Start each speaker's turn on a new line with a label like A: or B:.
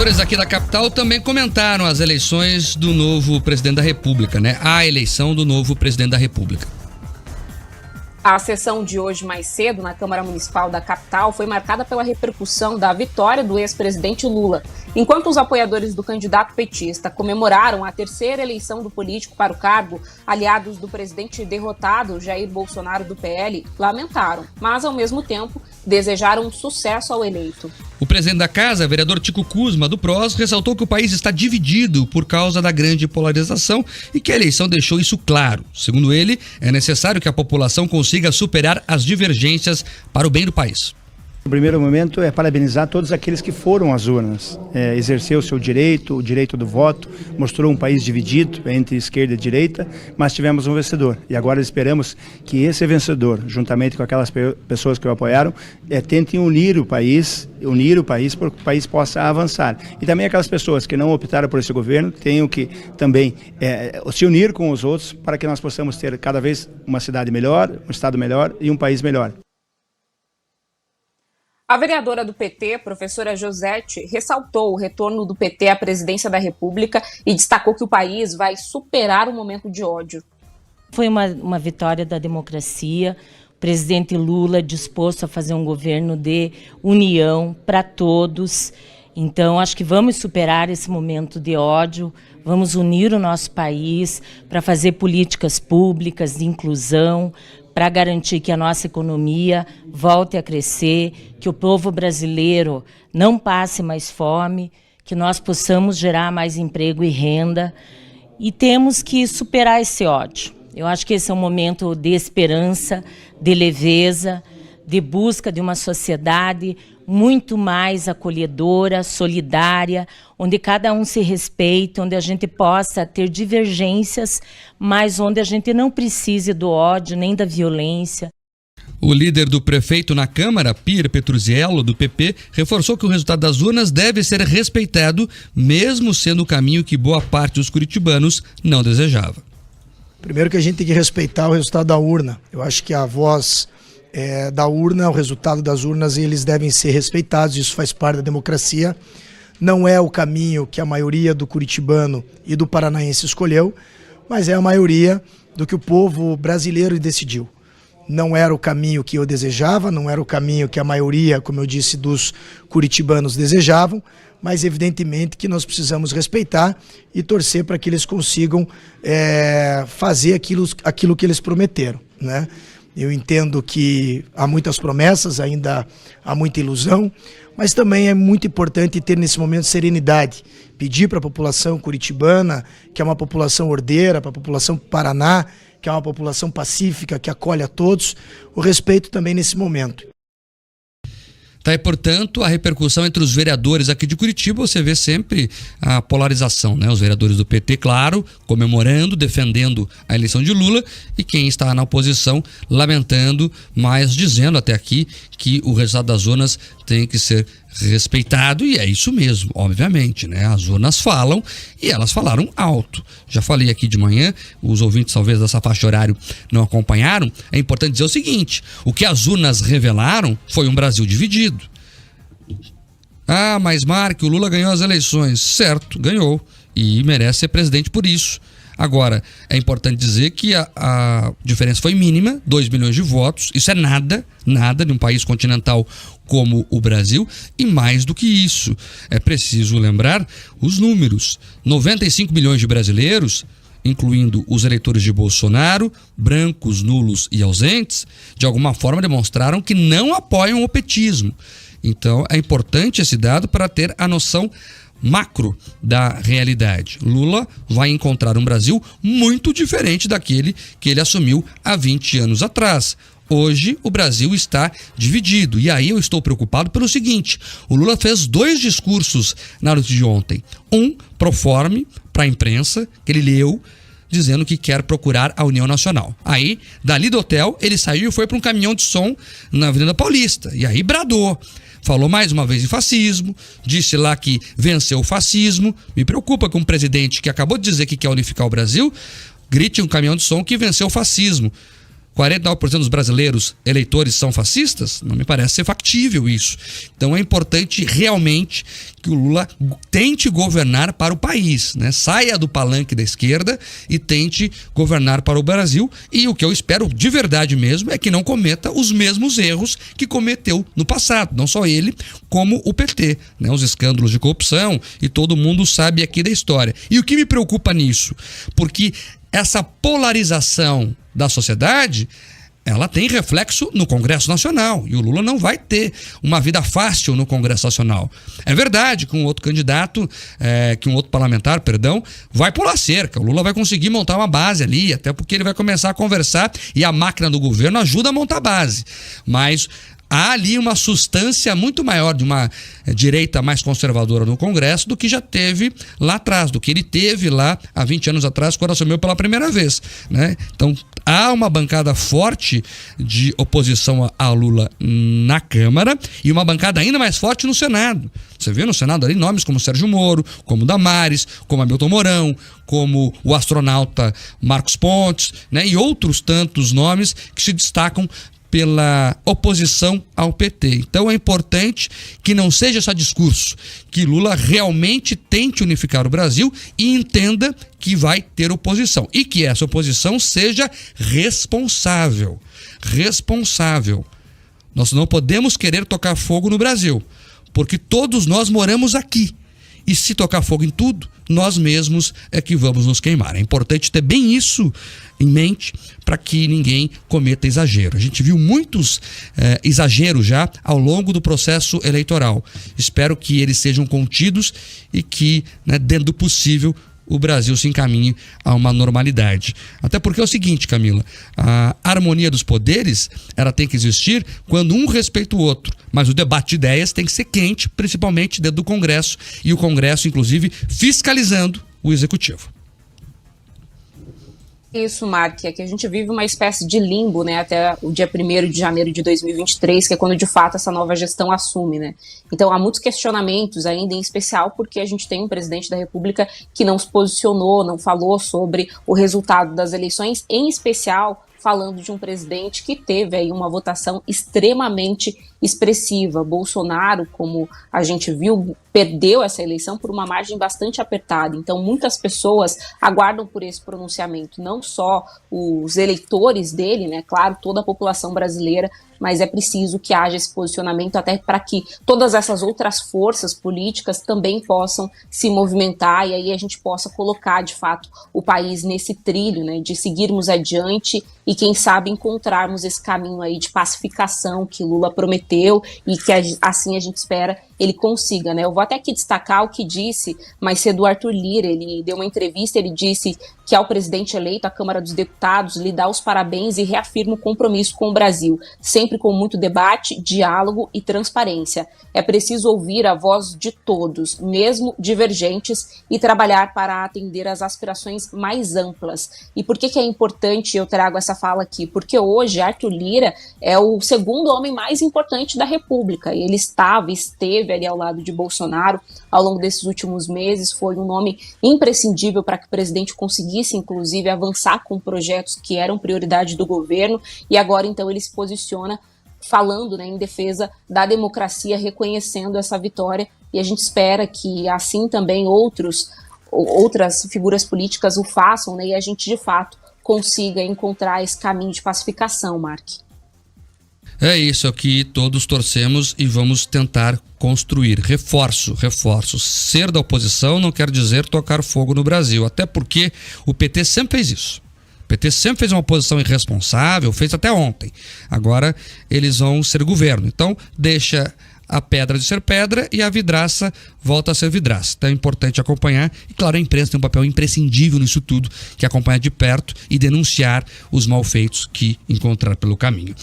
A: Aqui da capital também comentaram as eleições do novo presidente da República, né? A eleição do novo presidente da República.
B: A sessão de hoje mais cedo na Câmara Municipal da capital foi marcada pela repercussão da vitória do ex-presidente Lula. Enquanto os apoiadores do candidato petista comemoraram a terceira eleição do político para o cargo, aliados do presidente derrotado Jair Bolsonaro do PL lamentaram, mas ao mesmo tempo desejaram sucesso ao eleito.
A: O presidente da casa, vereador Tico Kuzma, do PROS, ressaltou que o país está dividido por causa da grande polarização e que a eleição deixou isso claro. Segundo ele, é necessário que a população consiga superar as divergências para o bem do país.
C: O primeiro momento é parabenizar todos aqueles que foram às urnas, exerceu o seu direito, o direito do voto, mostrou um país dividido entre esquerda e direita, mas tivemos um vencedor. E agora esperamos que esse vencedor, juntamente com aquelas pessoas que o apoiaram, tentem unir o país para que o país possa avançar. E também aquelas pessoas que não optaram por esse governo tenham que também se unir com os outros para que nós possamos ter cada vez uma cidade melhor, um estado melhor e um país melhor.
B: A vereadora do PT, professora Josete, ressaltou o retorno do PT à presidência da República e destacou que o país vai superar o momento de ódio.
D: Foi uma vitória da democracia, o presidente Lula disposto a fazer um governo de união para todos. Então, acho que vamos superar esse momento de ódio, vamos unir o nosso país para fazer políticas públicas de inclusão, para garantir que a nossa economia volte a crescer, que o povo brasileiro não passe mais fome, que nós possamos gerar mais emprego e renda. E temos que superar esse ódio. Eu acho que esse é um momento de esperança, de leveza, de busca de uma sociedade muito mais acolhedora, solidária, onde cada um se respeite, onde a gente possa ter divergências, mas onde a gente não precise do ódio nem da violência.
A: O líder do prefeito na Câmara, Pier Petruziello, do PP, reforçou que o resultado das urnas deve ser respeitado, mesmo sendo o caminho que boa parte dos curitibanos não desejava.
E: Primeiro que a gente tem que respeitar o resultado da urna. Eu acho que a voz da urna, o resultado das urnas, eles devem ser respeitados, isso faz parte da democracia. Não é o caminho que a maioria do curitibano e do paranaense escolheu, mas é a maioria do que o povo brasileiro decidiu. Não era o caminho que eu desejava, não era o caminho que a maioria, como eu disse, dos curitibanos desejavam, mas evidentemente que nós precisamos respeitar e torcer para que eles consigam fazer aquilo que eles prometeram, né? Eu entendo que há muitas promessas, ainda há muita ilusão, mas também é muito importante ter nesse momento serenidade. Pedir para a população curitibana, que é uma população ordeira, para a população do Paraná, que é uma população pacífica, que acolhe a todos, o respeito também nesse momento.
A: Tá, e, portanto, a repercussão entre os vereadores aqui de Curitiba, você vê sempre a polarização, né? Os vereadores do PT, claro, comemorando, defendendo a eleição de Lula, e quem está na oposição lamentando, mas dizendo até aqui que o resultado das urnas tem que ser respeitado, e é isso mesmo, obviamente, né? As urnas falam e elas falaram alto. Já falei aqui de manhã, os ouvintes talvez dessa faixa horário não acompanharam. É importante dizer o seguinte: o que as urnas revelaram foi um Brasil dividido. Ah, mas Marco, o Lula ganhou as eleições. Certo, ganhou, e merece ser presidente por isso. Agora, é importante dizer que a diferença foi mínima, 2 milhões de votos, isso é nada de um país continental como o Brasil, e mais do que isso, é preciso lembrar os números. 95 milhões de brasileiros, incluindo os eleitores de Bolsonaro, brancos, nulos e ausentes, de alguma forma demonstraram que não apoiam o petismo. Então, é importante esse dado para ter a noção macro da realidade. Lula vai encontrar um Brasil muito diferente daquele que ele assumiu há 20 anos atrás. Hoje o Brasil está dividido, e aí eu estou preocupado pelo seguinte: o Lula fez 2 discursos na noite de ontem. Um proforme para a imprensa, que ele leu, dizendo que quer procurar a União Nacional. Aí, dali do hotel, ele saiu e foi para um caminhão de som na Avenida Paulista, e aí bradou. Falou mais uma vez em fascismo, disse lá que venceu o fascismo. Me preocupa que um presidente que acabou de dizer que quer unificar o Brasil grite um caminhão de som que venceu o fascismo. 49% dos brasileiros eleitores são fascistas? Não me parece ser factível isso. Então é importante realmente que o Lula tente governar para o país, né? Saia do palanque da esquerda e tente governar para o Brasil. E o que eu espero de verdade mesmo é que não cometa os mesmos erros que cometeu no passado. Não só ele, como o PT, né? Os escândalos de corrupção, e todo mundo sabe aqui da história. E o que me preocupa nisso? Porque essa polarização da sociedade, ela tem reflexo no Congresso Nacional, e o Lula não vai ter uma vida fácil no Congresso Nacional. É verdade que um outro candidato, que um outro parlamentar, vai pular cerca. O Lula vai conseguir montar uma base ali, até porque ele vai começar a conversar e a máquina do governo ajuda a montar a base. Mas há ali uma substância muito maior de uma direita mais conservadora no Congresso do que já teve lá atrás, do que ele teve lá há 20 anos atrás, quando assumiu pela primeira vez, né? Então, há uma bancada forte de oposição a Lula na Câmara e uma bancada ainda mais forte no Senado. Você vê no Senado ali nomes como Sérgio Moro, como Damares, como Hamilton Mourão, como o astronauta Marcos Pontes, né? E outros tantos nomes que se destacam pela oposição ao PT. Então é importante que não seja só discurso, que Lula realmente tente unificar o Brasil e entenda que vai ter oposição. E que essa oposição seja responsável. Responsável. Nós não podemos querer tocar fogo no Brasil, porque todos nós moramos aqui. E se tocar fogo em tudo, nós mesmos é que vamos nos queimar. É importante ter bem isso em mente para que ninguém cometa exagero. A gente viu muitos exageros já ao longo do processo eleitoral. Espero que eles sejam contidos e que, né, dentro do possível, o Brasil se encaminhe a uma normalidade. Até porque é o seguinte, Camila, a harmonia dos poderes, ela tem que existir quando um respeita o outro, mas o debate de ideias tem que ser quente, principalmente dentro do Congresso, e o Congresso, inclusive, fiscalizando o Executivo.
B: Isso, Mark, é que a gente vive uma espécie de limbo, né, até o dia 1º de janeiro de 2023, que é quando de fato essa nova gestão assume, né. Então há muitos questionamentos ainda, em especial porque a gente tem um presidente da República que não se posicionou, não falou sobre o resultado das eleições, em especial falando de um presidente que teve aí uma votação extremamente expressiva. Bolsonaro, como a gente viu, perdeu essa eleição por uma margem bastante apertada. Então, muitas pessoas aguardam por esse pronunciamento, não só os eleitores dele, né? Claro, toda a população brasileira, mas é preciso que haja esse posicionamento até para que todas essas outras forças políticas também possam se movimentar e aí a gente possa colocar, de fato, o país nesse trilho, né, de seguirmos adiante e, quem sabe, encontrarmos esse caminho aí de pacificação que Lula prometeu e que assim a gente espera ele consiga, né? Eu vou até aqui destacar o que disse mais cedo o Arthur Lira. Ele deu uma entrevista, ele disse que ao presidente eleito, a Câmara dos Deputados lhe dá os parabéns e reafirma o compromisso com o Brasil, sempre com muito debate, diálogo e transparência. É preciso ouvir a voz de todos, mesmo divergentes, e trabalhar para atender às aspirações mais amplas. E por que é importante eu trago essa fala aqui? Porque hoje Arthur Lira é o segundo homem mais importante da República. Ele esteve ali ao lado de Bolsonaro ao longo desses últimos meses, foi um nome imprescindível para que o presidente conseguisse, inclusive, avançar com projetos que eram prioridade do governo, e agora, então, ele se posiciona falando, né, em defesa da democracia, reconhecendo essa vitória, e a gente espera que, assim também, outras figuras políticas o façam, né, e a gente, de fato, consiga encontrar esse caminho de pacificação, Mark.
A: É isso, é o que todos torcemos e vamos tentar construir. Reforço. Ser da oposição não quer dizer tocar fogo no Brasil, até porque o PT sempre fez isso. O PT sempre fez uma oposição irresponsável, fez até ontem. Agora eles vão ser governo. Então deixa a pedra de ser pedra e a vidraça volta a ser vidraça. Então é importante acompanhar e, claro, a imprensa tem um papel imprescindível nisso tudo, que é acompanhar de perto e denunciar os malfeitos que encontrar pelo caminho.